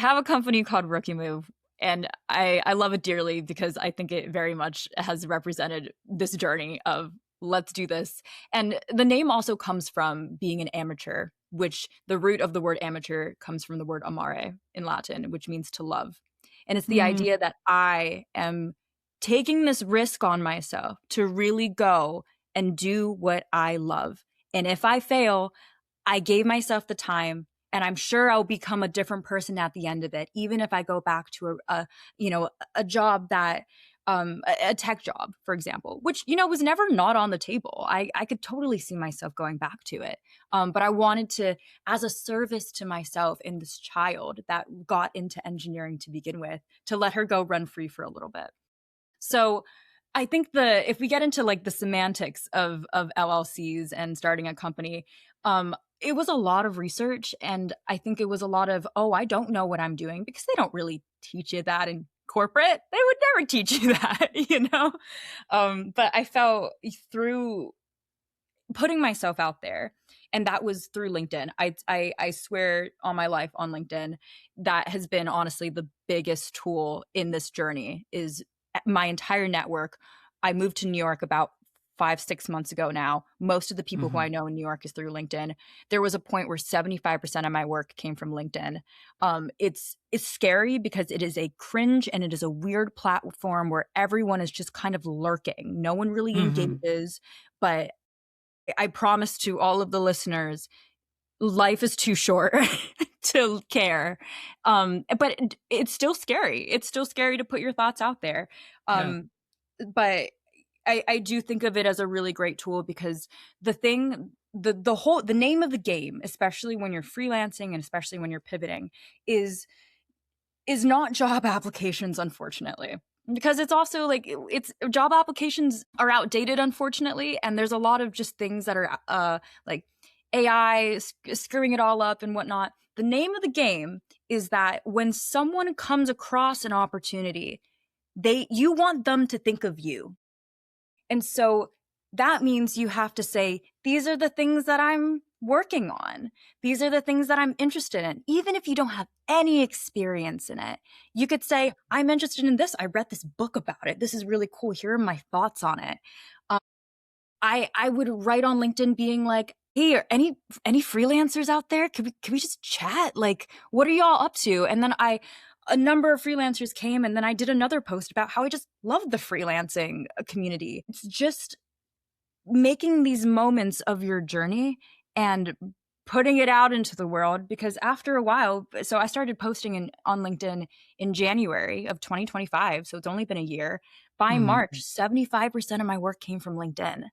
have a company called Rookie Move, and I love it dearly because I think it very much has represented this journey of let's do this. And the name also comes from being an amateur, which the root of the word amateur comes from the word amare in Latin, which means to love. And it's the Mm, idea that I am taking this risk on myself to really go and do what I love. And if I fail, I gave myself the time, and I'm sure I'll become a different person at the end of it, even if I go back to a job that a tech job, for example, which was never not on the table. I could totally see myself going back to it. But I wanted to, as a service to myself and this child that got into engineering to begin with, to let her go run free for a little bit. So I think if we get into like the semantics of LLCs and starting a company, it was a lot of research, and I think it was a lot of, oh, I don't know what I'm doing, because they don't really teach you that in corporate. They would never teach you that, But I felt through putting myself out there, and that was through LinkedIn. I swear on my life, on LinkedIn, that has been honestly the biggest tool in this journey. Is my entire network. I moved to New York about 5-6 months ago now. Most of the people who mhm. I know in New York is through LinkedIn. There was a point where 75% of my work came from LinkedIn. It's scary because it is a cringe and it is a weird platform where everyone is just kind of lurking. No one really Mhm. engages, but I promise to all of the listeners, life is too short to care. But it's still scary. It's still scary to put your thoughts out there. Yeah. But I do think of it as a really great tool, because the name of the game, especially when you're freelancing and especially when you're pivoting, is not job applications, unfortunately. Because it's also like it's job applications are outdated, unfortunately, and there's a lot of just things that are like AI screwing it all up and whatnot. The name of the game is that when someone comes across an opportunity, you want them to think of you. And so that means you have to say, these are the things that I'm working on. These are the things that I'm interested in. Even if you don't have any experience in it, you could say, I'm interested in this. I read this book about it. This is really cool. Here are my thoughts on it. Um, I would write on LinkedIn being like, hey, are any freelancers out there? Could we just chat? Like, what are y'all up to? And then a number of freelancers came, and then I did another post about how I just love the freelancing community. It's just making these moments of your journey and putting it out into the world, because after a while, so I started posting on LinkedIn in January of 2025, so it's only been a year. By Mhm. March, 75% of my work came from LinkedIn.